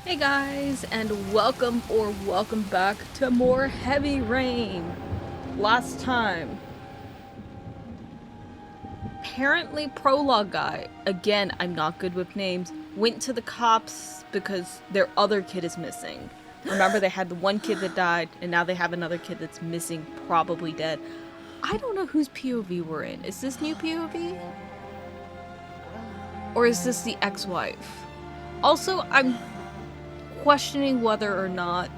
Hey guys, and welcome back to more Heavy Rain. Last time, apparently prologue guy, again, I'm not good with names, went to the cops because their other kid is missing. Remember, they had the one kid that died, and now they have another kid that's missing, probably dead. I don't know whose POV we're in. Is this new POV? Or is this the ex-wife? Also, I'm questioning whether or not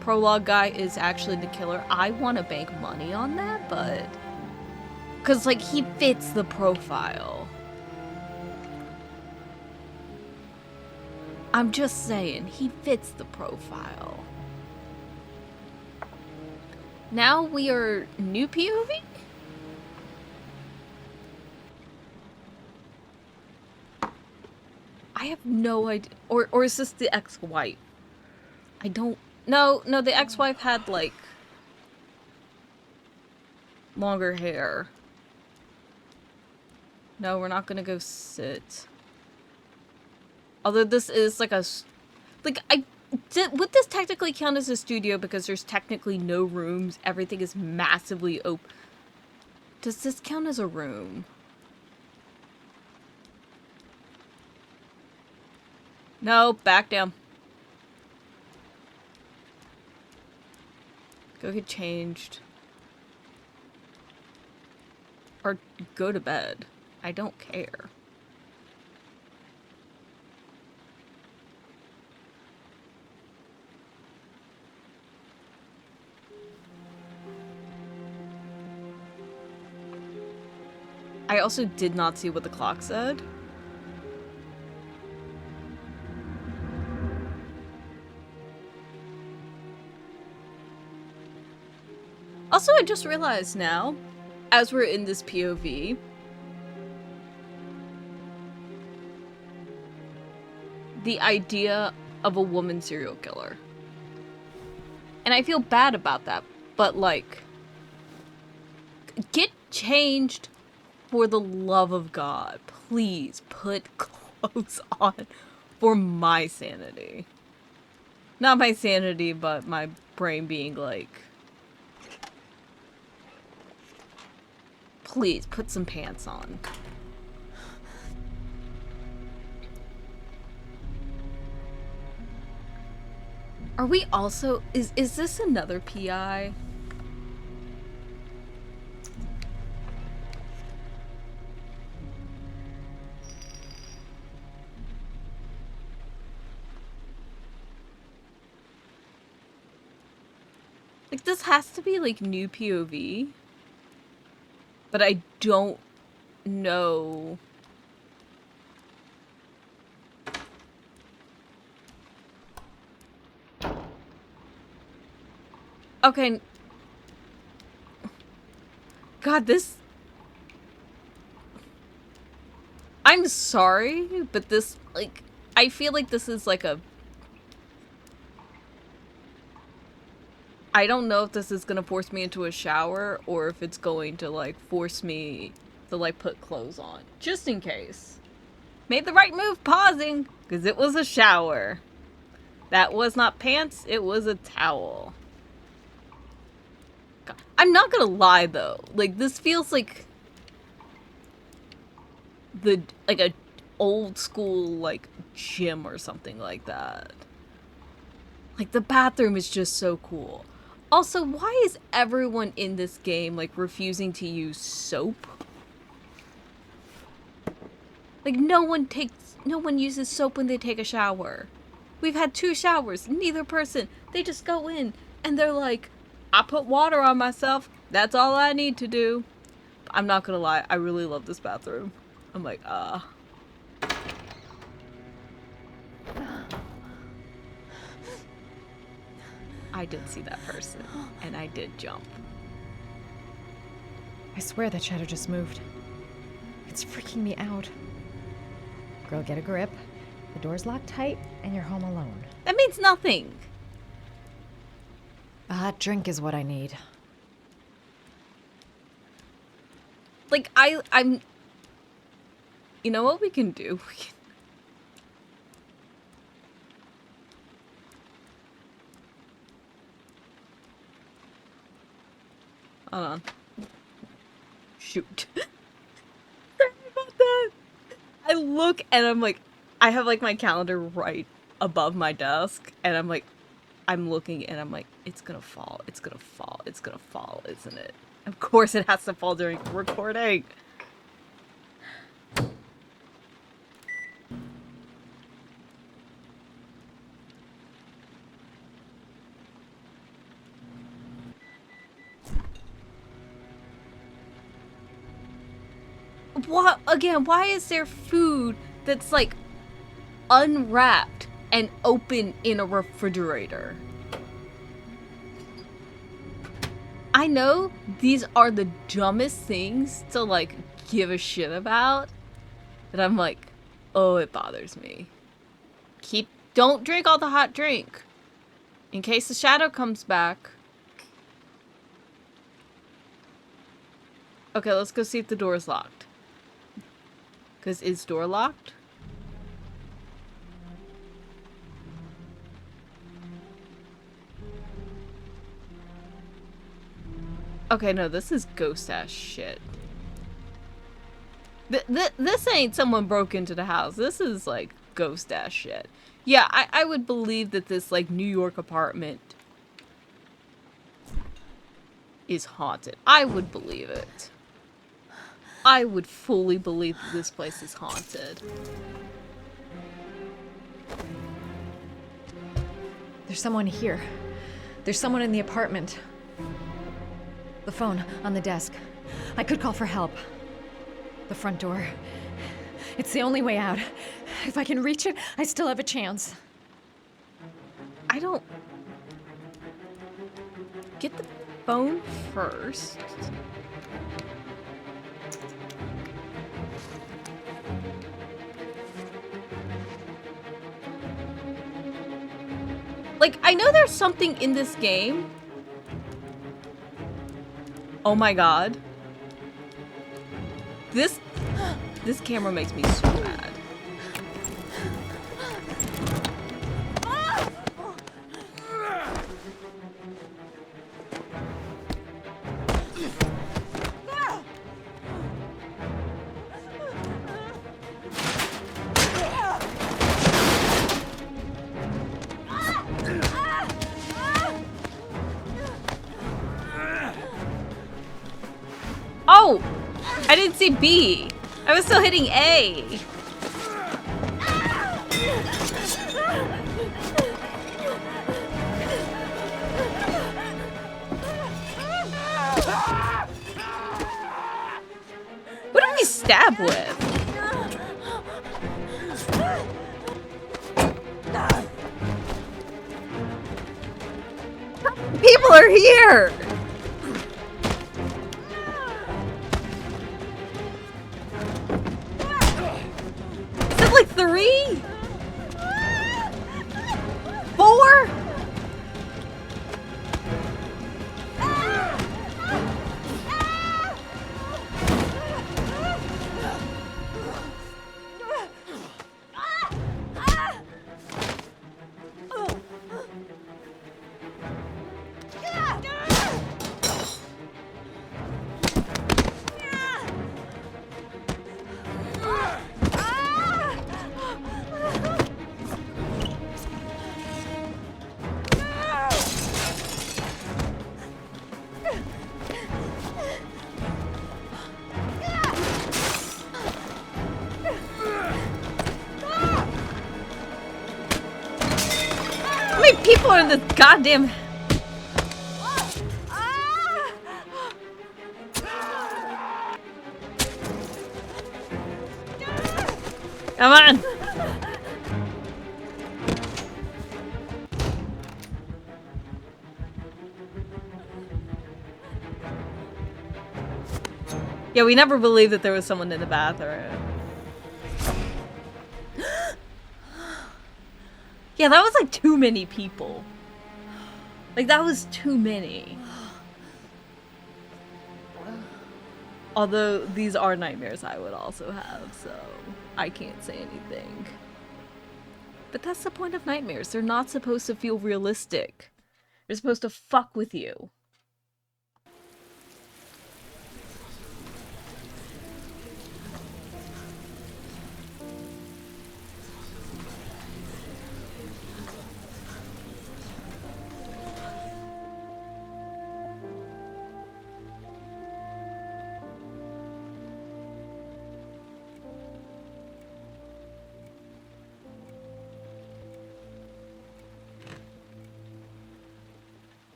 prologue guy is actually the killer. I want to bank money on that, but because like he fits the profile. I'm just saying, he fits the profile. Now we are new POV? I have no idea. Or is this the ex-wife? I don't. No, the ex-wife had like longer hair. No, we're not gonna go sit. Although this is like a... Like, would this technically count as a studio because there's technically no rooms? Everything is massively open. Does this count as a room? No, back down. Go get changed. Or go to bed. I don't care. I also did not see what the clock said. Also, I just realized now, as we're in this POV, the idea of a woman serial killer. And I feel bad about that, but like, get changed for the love of God. Please put clothes on for my sanity. Not my sanity, but my brain being like, please put some pants on. Are we also... Is this another PI? Like, this has to be, like, new POV. But I don't know... Okay. God, this... I'm sorry, but this, like... I feel like this is, like, a... I don't know if this is gonna force me into a shower, or if it's going to, like, force me to, like, put clothes on. Just in case. Made the right move pausing, because it was a shower. That was not pants, it was a towel. God. I'm not gonna lie, though. Like, this feels like... like, a old school, like, gym or something like that. Like, the bathroom is just so cool. Also, why is everyone in this game, like, refusing to use soap? Like, no one uses soap when they take a shower. We've had 2 showers, neither person. They just go in, and they're like, I put water on myself, that's all I need to do. I'm not gonna lie, I really love this bathroom. I'm like, I did see that person, and I did jump. I swear that shadow just moved. It's freaking me out. Girl, get a grip. The door's locked tight, and you're home alone. That means nothing. A hot drink is what I need. Like, I'm... You know what we can do? Hold on. Shoot. Sorry about that. I look and I'm like, I have like my calendar right above my desk, and I'm like, I'm looking and I'm like, it's gonna fall, it's gonna fall, it's gonna fall, isn't it? Of course it has to fall during recording. What, again, why is there food that's like unwrapped and open in a refrigerator? I know these are the dumbest things to like give a shit about, but I'm like, oh, it bothers me. Don't drink all the hot drink in case the shadow comes back. Okay, let's go see if the door is locked. Because is door locked? Okay, no, this is ghost ass shit. This ain't someone broke into the house. This is like ghost ass shit. Yeah, I would believe that this like New York apartment is haunted. I would believe it. I would fully believe that this place is haunted. There's someone here. There's someone in the apartment. The phone on the desk. I could call for help. The front door. It's the only way out. If I can reach it, I still have a chance. I don't... Get the phone first. Like, I know there's something in this game. Oh my god. This camera makes me so mad. Oh! I didn't see B. I was still hitting A. What did we stab with? People are here! Like 3? 4? How many people are in this goddamn... Come on! Yeah, we never believed that there was someone in the bathroom. Yeah, that was like too many people. Like, that was too many. Although, these are nightmares I would also have, so I can't say anything. But that's the point of nightmares. They're not supposed to feel realistic. They're supposed to fuck with you.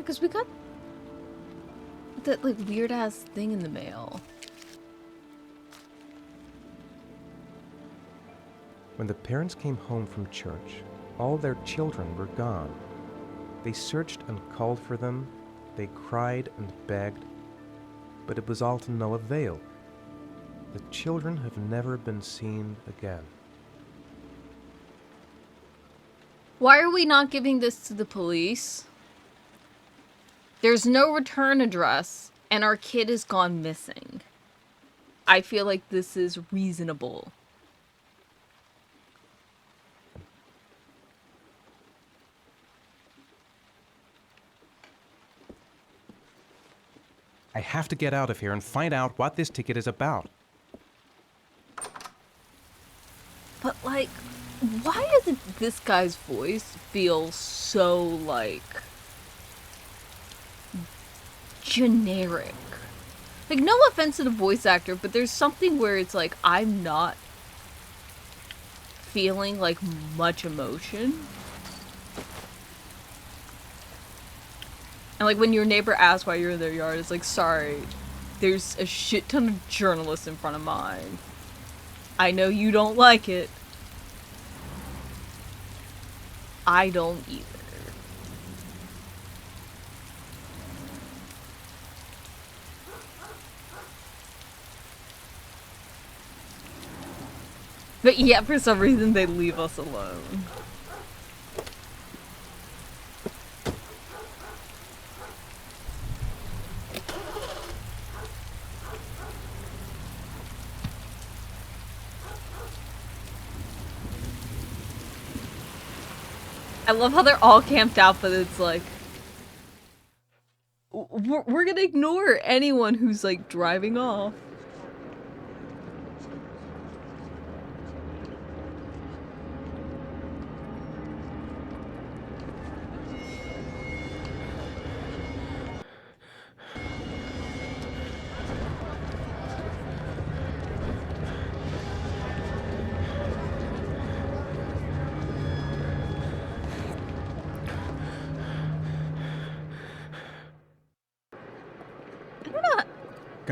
because we got that, like, weird-ass thing in the mail. When the parents came home from church, all their children were gone. They searched and called for them, they cried and begged, but it was all to no avail. The children have never been seen again. Why are we not giving this to the police? There's no return address, and our kid has gone missing. I feel like this is reasonable. I have to get out of here and find out what this ticket is about. But, like, why does this guy's voice feel so, like, generic? Like, no offense to the voice actor, but there's something where it's like, I'm not feeling, like, much emotion. And, like, when your neighbor asks why you're in their yard, it's like, sorry, there's a shit ton of journalists in front of mine. I know you don't like it. I don't either. But yeah, for some reason they leave us alone. I love how they're all camped out, but it's like, we're gonna ignore anyone who's like driving off.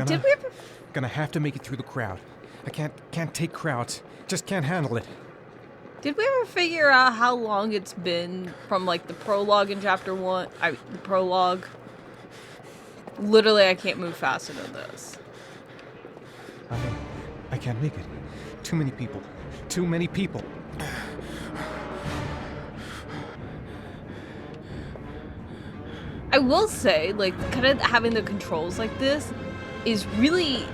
Did we ever... Gonna have to make it through the crowd. I can't take crowds. Just can't handle it. Did we ever figure out how long it's been from, like, the prologue in chapter 1? The prologue. Literally, I can't move faster than this. I can't make it. Too many people. Too many people. I will say, like, kind of having the controls like this is really,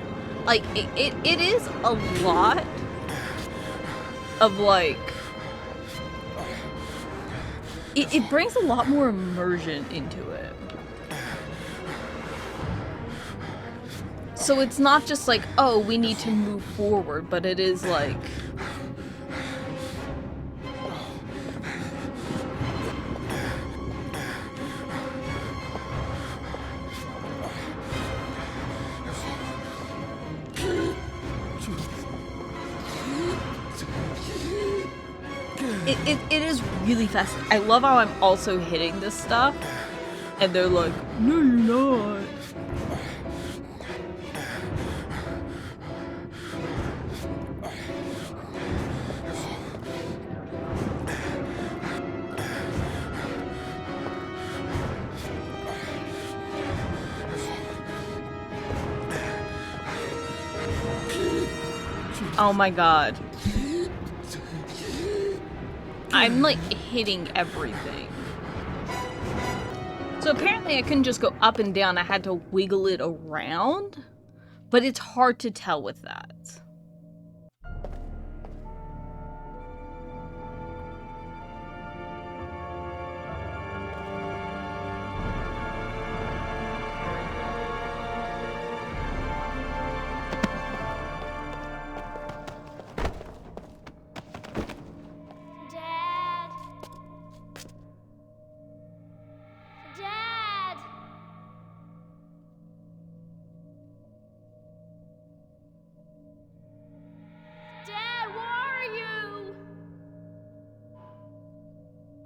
like, it is a lot of, like, it brings a lot more immersion into it. So it's not just like, oh, we need to move forward, but it is like... It is really fast. I love how I'm also hitting this stuff, and they're like, no, you're not. Oh my god. I'm like hitting everything. So apparently I couldn't just go up and down, I had to wiggle it around, but it's hard to tell with that.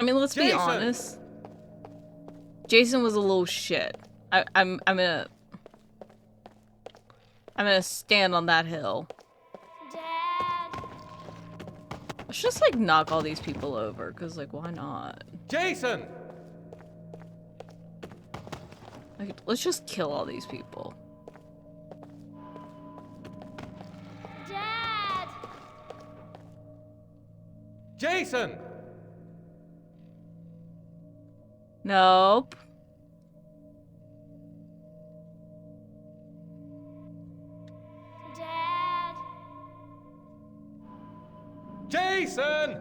I mean, let's be honest. Jason was a little shit. I'm gonna stand on that hill. Dad. Let's just like knock all these people over, cause like why not? Jason! Like, let's just kill all these people. Dad. Jason! Nope. Dad. Jason!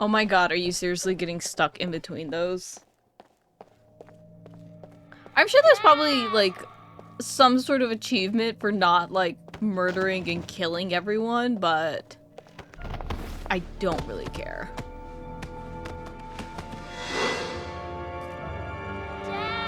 Oh my god, are you seriously getting stuck in between those? I'm sure there's probably, like, some sort of achievement for not, like, murdering and killing everyone, but I don't really care. Dad.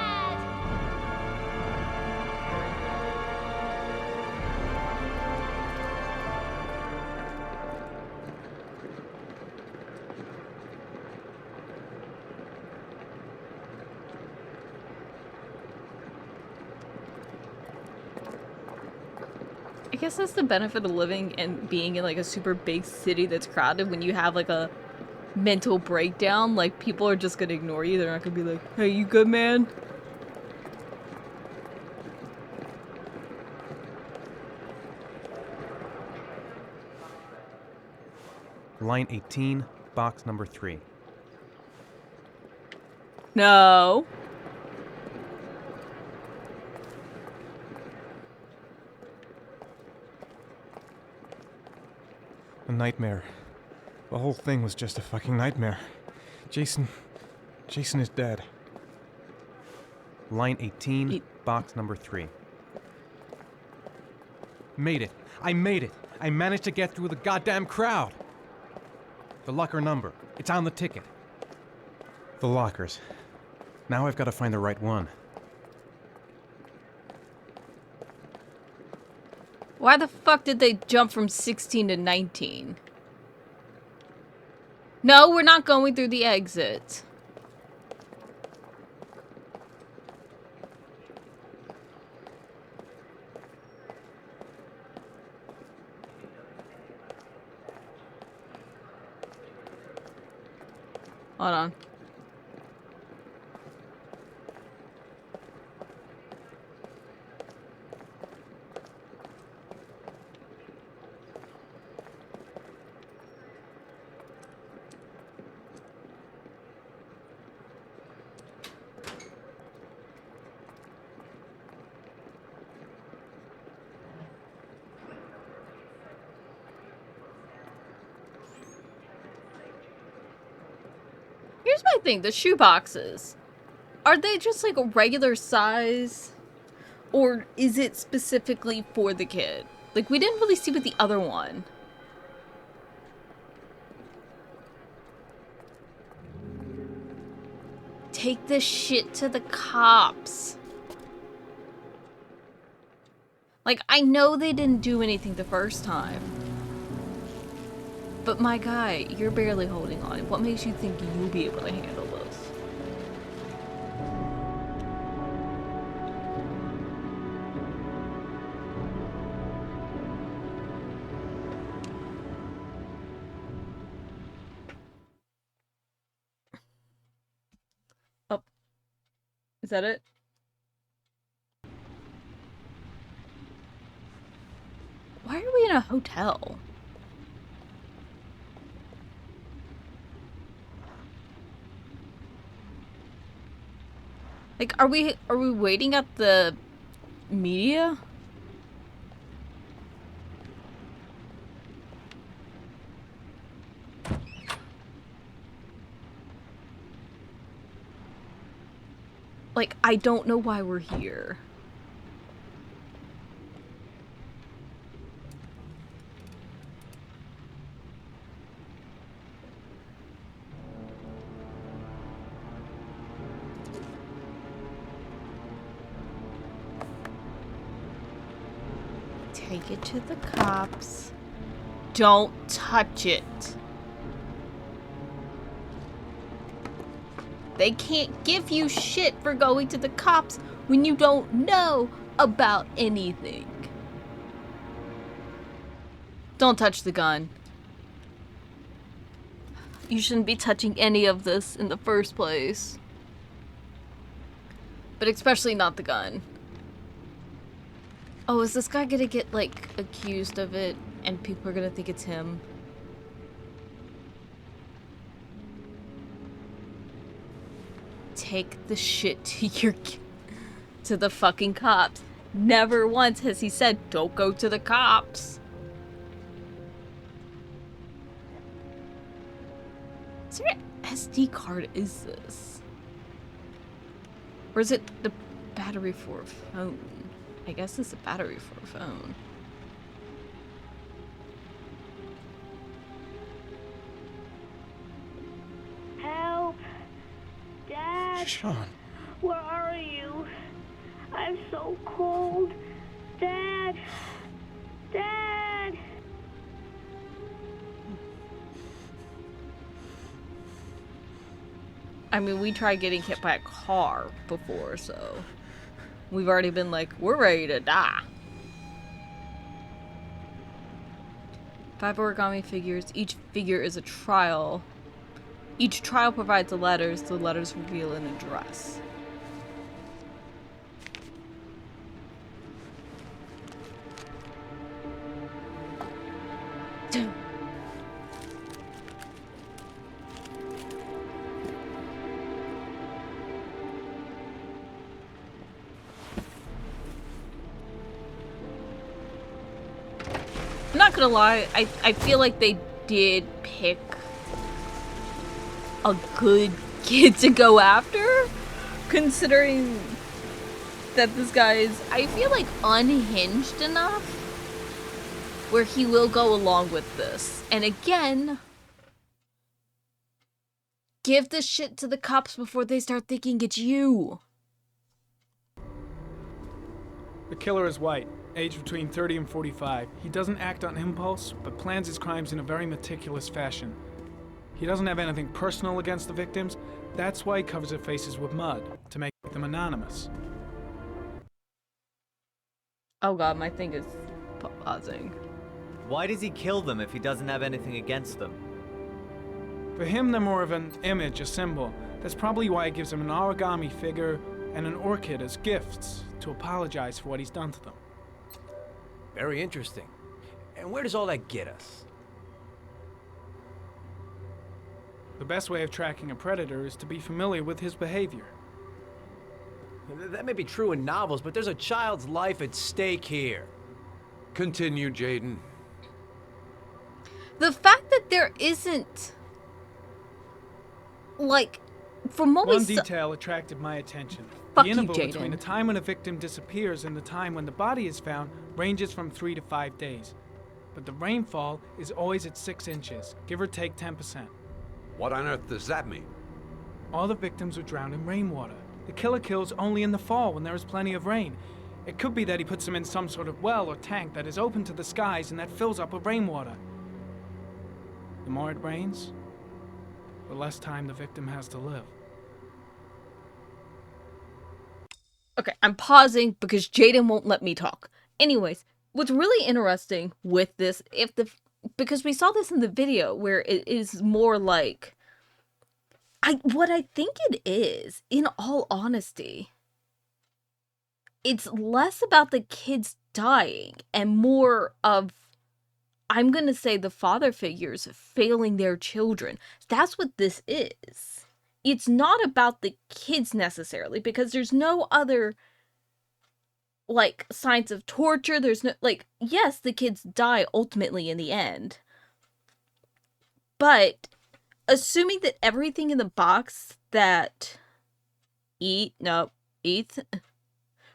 I guess that's the benefit of living and being in, like, a super big city that's crowded. When you have, like, a mental breakdown, like, people are just gonna ignore you. They're not gonna be like, hey, you good, man? Line 18, box number 3. No. A nightmare. The whole thing was just a fucking nightmare. Jason is dead. Line 18, box number 3. Made it. I made it. I managed to get through the goddamn crowd. The locker number. It's on the ticket. The lockers. Now I've got to find the right one. Why the fuck did they jump from 16 to 19? No, we're not going through the exit. Hold on. Here's my thing, the shoe boxes. Are they just like a regular size? Or is it specifically for the kid? Like, we didn't really see with the other one. Take this shit to the cops. Like, I know they didn't do anything the first time. But my guy, you're barely holding on. What makes you think you'll be able to handle this? Oh. Is that it? Why are we in a hotel? Like, are we waiting at the media? Like, I don't know why we're here. Take it to the cops. Don't touch it. They can't give you shit for going to the cops when you don't know about anything. Don't touch the gun. You shouldn't be touching any of this in the first place. But especially not the gun. Oh, is this guy gonna get, like, accused of it and people are gonna think it's him? Take the shit to the fucking cops. Never once has he said, don't go to the cops. Is there an SD card is this? Or is it the battery for a phone? I guess it's a battery for a phone. Help! Dad! Sean. Where are you? I'm so cold. Dad! Dad! I mean, we tried getting hit by a car before, so we've already been like, we're ready to die. 5 origami figures. Each figure is a trial. Each trial provides the letters. The letters reveal an address. I'm not gonna lie, I feel like they did pick a good kid to go after, considering that this guy is, I feel like, unhinged enough where he will go along with this. And again, give the shit to the cops before they start thinking it's you. The killer is white, aged between 30 and 45. He doesn't act on impulse, but plans his crimes in a very meticulous fashion. He doesn't have anything personal against the victims. That's why he covers their faces with mud, to make them anonymous. Oh god, my thing is pausing. Why does he kill them if he doesn't have anything against them? For him, they're more of an image, a symbol. That's probably why he gives them an origami figure and an orchid as gifts to apologize for what he's done to them. Very interesting. And where does all that get us? The best way of tracking a predator is to be familiar with his behavior. That may be true in novels, but there's a child's life at stake here. Continue, Jaden. The fact that there isn't, like, from what we One saw. detail attracted my attention. Fuck The you, interval Jaden. between the time when a victim disappears and the time when the body is found ranges from 3 to 5 days. But the rainfall is always at 6 inches, give or take 10%. What on earth does that mean? All the victims were drowned in rainwater. The killer kills only in the fall when there is plenty of rain. It could be that he puts them in some sort of well or tank that is open to the skies and that fills up with rainwater. The more it rains, the less time the victim has to live. Okay, I'm pausing because Jaden won't let me talk. Anyways, what's really interesting with this, because we saw this in the video where it is more like, what I think it is, in all honesty, it's less about the kids dying and more of, I'm gonna say, the father figures failing their children. That's what this is. It's not about the kids necessarily, because there's no other, like, signs of torture. There's no, like, yes, the kids die ultimately in the end. But assuming that everything in the box that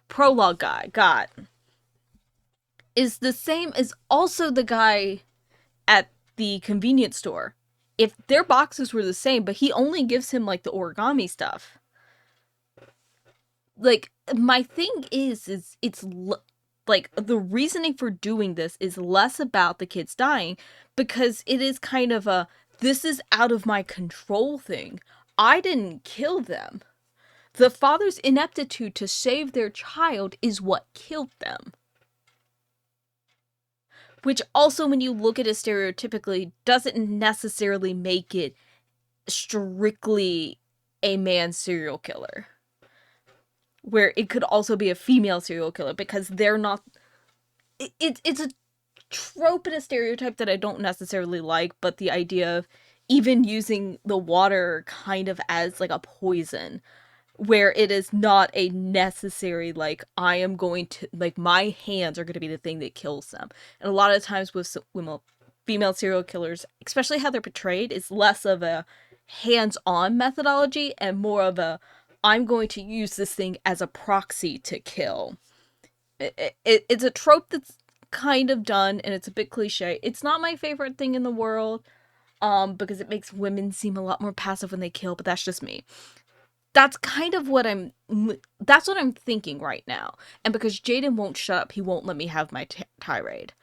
Prologue guy got is the same as also the guy at the convenience store. If their boxes were the same, but he only gives him, like, the origami stuff. Like, my thing is like, the reasoning for doing this is less about the kids dying, because it is kind of a, this is out of my control thing. I didn't kill them. The father's ineptitude to save their child is what killed them. Which also, when you look at it stereotypically, doesn't necessarily make it strictly a man serial killer. Where it could also be a female serial killer, because they're not... It's a trope and a stereotype that I don't necessarily like, but the idea of even using the water kind of as like a poison, where it is not a necessary, like, I am going to, like, my hands are going to be the thing that kills them. And a lot of times with female serial killers, especially how they're portrayed, is less of a hands-on methodology and more of a, I'm going to use this thing as a proxy to kill. It's a trope that's kind of done, and it's a bit cliche. It's not my favorite thing in the world, because it makes women seem a lot more passive when they kill, but that's just me. That's kind of what that's what I'm thinking right now. And because Jaden won't shut up, he won't let me have my tirade.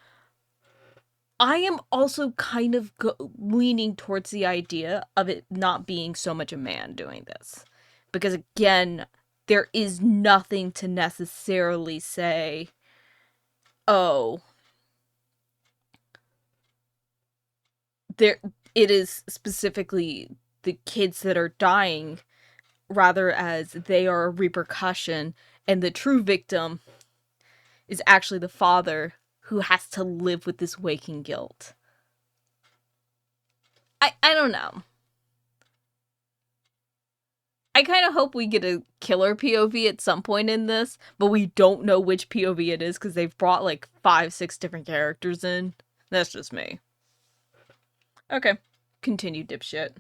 I am also kind of leaning towards the idea of it not being so much a man doing this. Because again, there is nothing to necessarily say, oh, it is specifically the kids that are dying, rather as they are a repercussion, and the true victim is actually the father who has to live with this waking guilt. I don't know. I kind of hope we get a killer POV at some point in this, but we don't know which POV it is because they've brought like 5-6 different characters in. That's just me. Okay, continue, dipshit.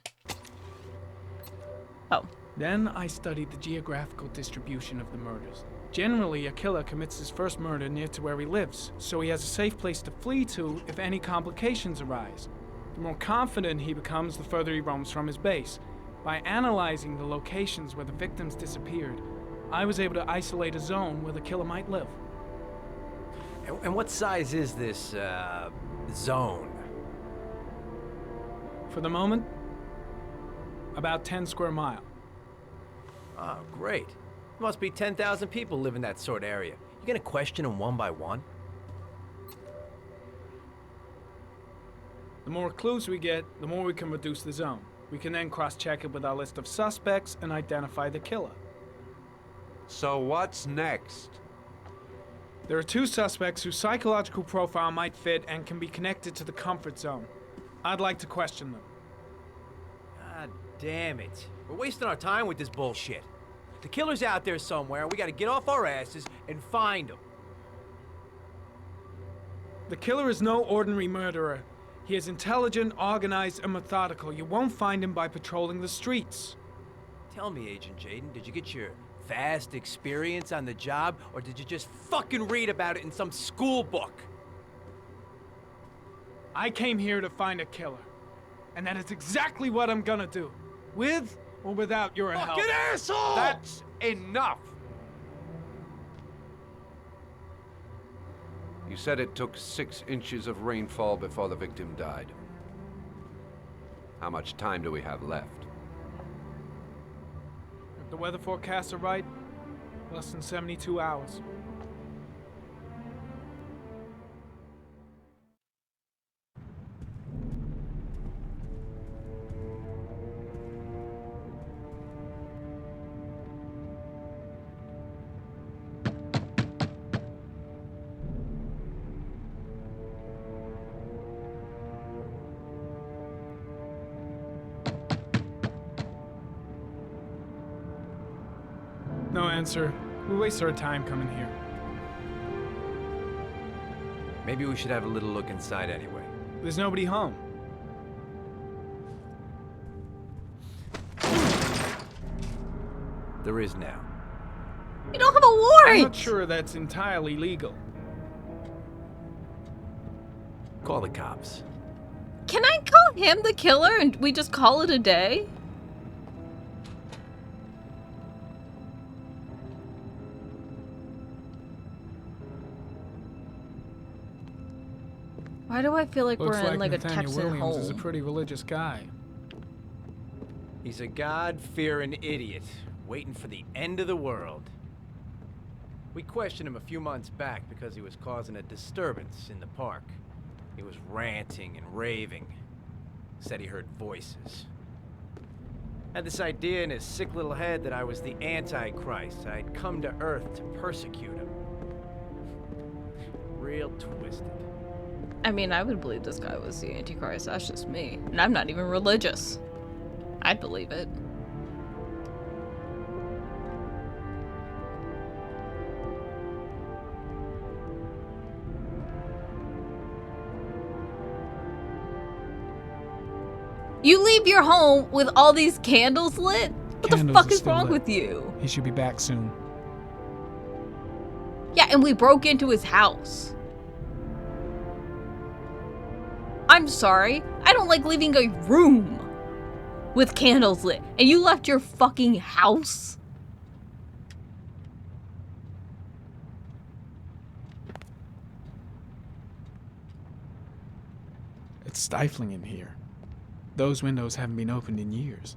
Oh. Then I studied the geographical distribution of the murders. Generally, a killer commits his first murder near to where he lives, so he has a safe place to flee to if any complications arise. The more confident he becomes, the further he roams from his base. By analyzing the locations where the victims disappeared, I was able to isolate a zone where the killer might live. And what size is this, zone? For the moment, about 10 square miles. Oh, great. There must be 10,000 people live in that sort of area. You gonna question them one by one? The more clues we get, the more we can reduce the zone. We can then cross-check it with our list of suspects and identify the killer. So what's next? There are 2 suspects whose psychological profile might fit and can be connected to the comfort zone. I'd like to question them. God damn it. We're wasting our time with this bullshit. The killer's out there somewhere, and we gotta get off our asses and find him. The killer is no ordinary murderer. He is intelligent, organized, and methodical. You won't find him by patrolling the streets. Tell me, Agent Jaden, did you get your vast experience on the job, or did you just fucking read about it in some school book? I came here to find a killer. And that is exactly what I'm gonna do. With or without your help. Fucking asshole! That's enough! You said it took 6 inches of rainfall before the victim died. How much time do we have left? If the weather forecasts are right, less than 72 hours. No answer. We waste our time coming here. Maybe we should have a little look inside anyway. There's nobody home. There is now. You don't have a warrant! I'm not sure that's entirely legal. Call the cops. Can I call him the killer and we just call it a day? Why do I feel like Looks we're in like like a Nathaniel Texan Williams home? is a pretty religious guy. He's a God-fearing idiot, waiting for the end of the world. We questioned him a few months back because he was causing a disturbance in the park. He was ranting and raving. Said he heard voices. Had this idea in his sick little head that I was the Antichrist. I'd come to Earth to persecute him. Real twisted. I mean, I would believe this guy was the Antichrist. That's just me. And I'm not even religious. I'd believe it. You leave your home with all these candles lit? What the Candles fuck are is still wrong lit. with you? He should be back soon. Yeah, and we broke into his house. I'm sorry. I don't like leaving a room with candles lit. And you left your fucking house? It's stifling in here. Those windows haven't been opened in years.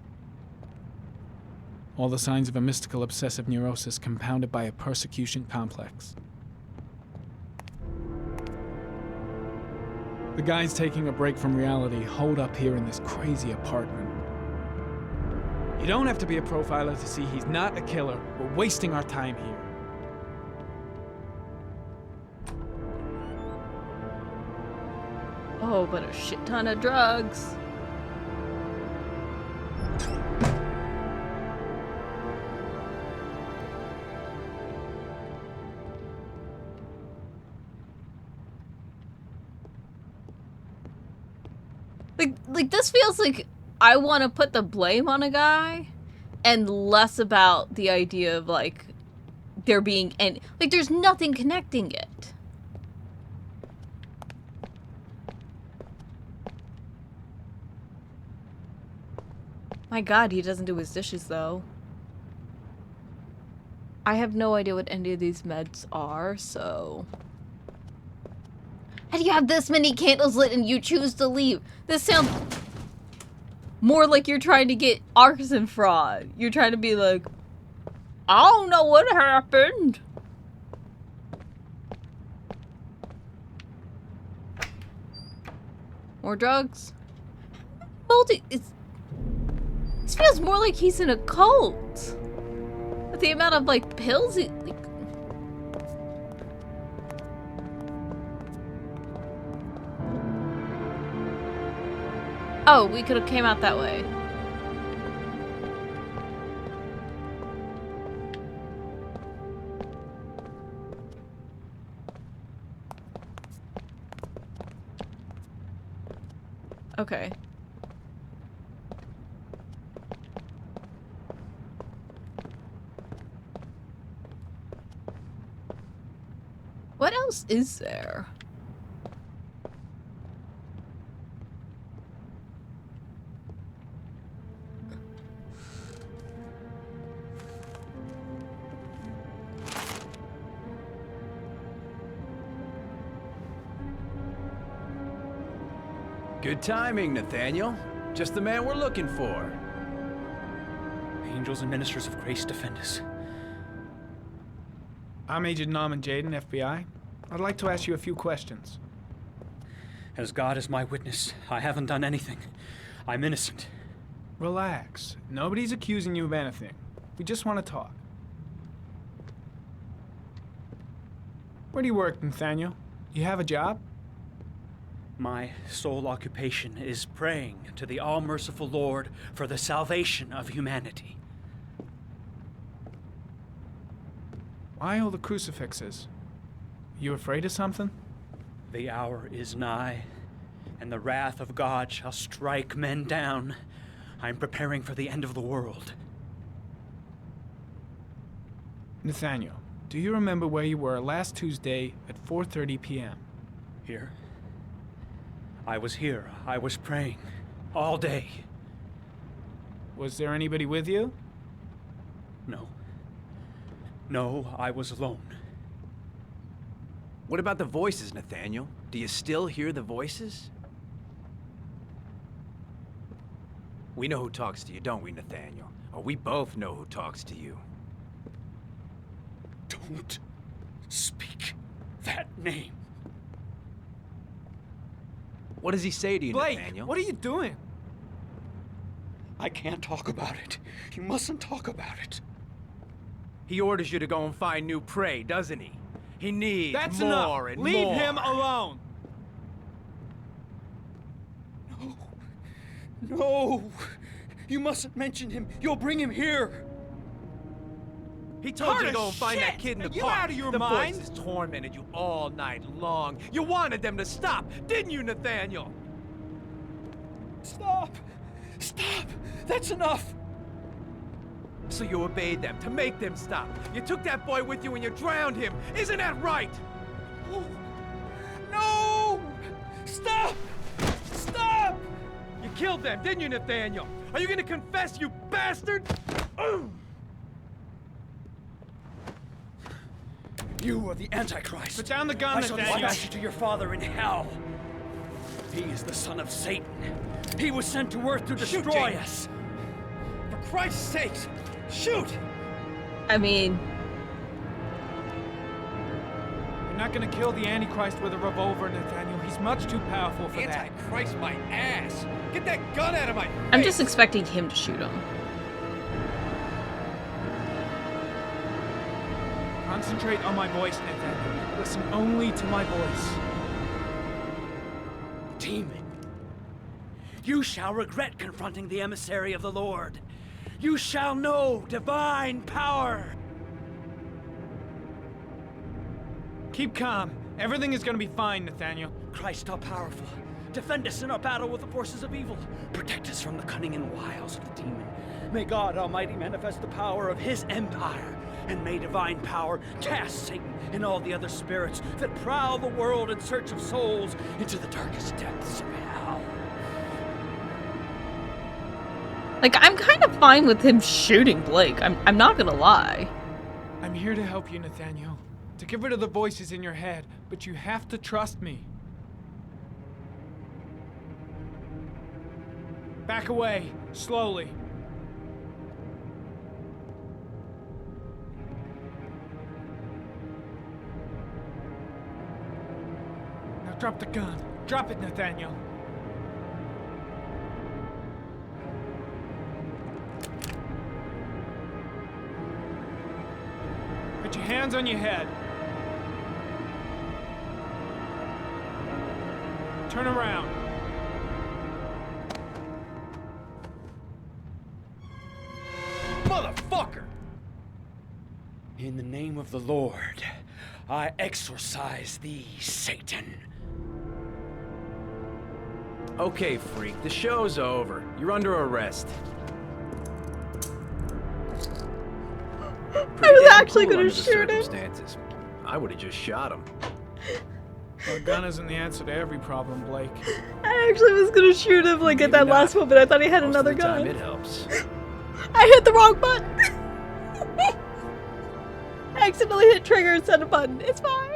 All the signs of a mystical obsessive neurosis compounded by a persecution complex. The guy's taking a break from reality, holed up here in this crazy apartment. You don't have to be a profiler to see he's not a killer. We're wasting our time here. Oh, but a shit ton of drugs. Like this feels like I want to put the blame on a guy and less about the idea of like there being any, like there's nothing connecting it. My God, he doesn't do his dishes though. I have no idea what any of these meds are, so. How do you have this many candles lit and you choose to leave? This sounds more like you're trying to get arson fraud. You're trying to be like, I don't know what happened. More drugs? This feels more like he's in a cult. With the amount of like pills he, like, oh, we could have came out that way. Okay. What else is there? Good timing, Nathaniel. Just the man we're looking for. Angels and ministers of grace defend us. I'm Agent Norman Jaden, FBI. I'd like to ask you a few questions. As God is my witness, I haven't done anything. I'm innocent. Relax. Nobody's accusing you of anything. We just want to talk. Where do you work, Nathaniel? You have a job? My sole occupation is praying to the all-merciful Lord for the salvation of humanity. Why all the crucifixes? You afraid of something? The hour is nigh, and the wrath of God shall strike men down. I'm preparing for the end of the world. Nathaniel, do you remember where you were last Tuesday at 4:30 p.m.? Here? I was here. I was praying. All day. Was there anybody with you? No. No, I was alone. What about the voices, Nathaniel? Do you still hear the voices? We know who talks to you, don't we, Nathaniel? Or we both know who talks to you. Don't speak that name. What does he say to you, Blake, Nathaniel? what are you doing? I can't talk about it. You mustn't talk about it. He orders you to go and find new prey, doesn't he? He needs That's more enough. and Leave more. him alone. No! You mustn't mention him. You'll bring him here. He told you to Carter, go and find that shit! kid in the Are you park. out of your the mind? voices tormented you all night long. You wanted them to stop, didn't you, Nathaniel? Stop! Stop! That's enough! So you obeyed them to make them stop. You took that boy with you and you drowned him. Isn't that right? No! No! Stop! Stop! You killed them, didn't you, Nathaniel? Are you gonna confess, you bastard? You are the Antichrist. Put down the gun, I shall Nathaniel. dispatch you to your father in hell. He is the son of Satan. He was sent to Earth to Shoot, destroy James. us. For Christ's sake, shoot! I mean, You're not gonna kill the Antichrist with a revolver, Nathaniel. He's much too powerful for that. Antichrist, my ass! Get that gun out of my face! I'm just expecting him to shoot him. Concentrate on my voice, Nathaniel. Listen only to my voice. Demon, you shall regret confronting the emissary of the Lord. You shall know divine power. Keep calm. Everything is gonna be fine, Nathaniel. Christ all powerful, defend us in our battle with the forces of evil. Protect us from the cunning and wiles of the demon. May God Almighty manifest the power of his empire, and may divine power cast Satan and all the other spirits that prowl the world in search of souls into the darkest depths of hell. Like, I'm kind of fine with him shooting Blake. I'm not gonna lie. I'm here to help you, Nathaniel. To get rid of the voices in your head, but you have to trust me. Back away, slowly. Now drop the gun. Drop it, Nathaniel. Put your hands on your head. Turn around. Motherfucker! In the name of the Lord, I exorcise thee, Satan. Okay, freak, the show's over. You're under arrest. I was actually gonna shoot him. I would have just shot him. A gun isn't the answer to every problem, Blake. I actually was gonna shoot him, like, at that last moment. I thought he had Most another of the time gun. it helps. I hit the wrong button! I accidentally hit trigger instead of button. It's fine.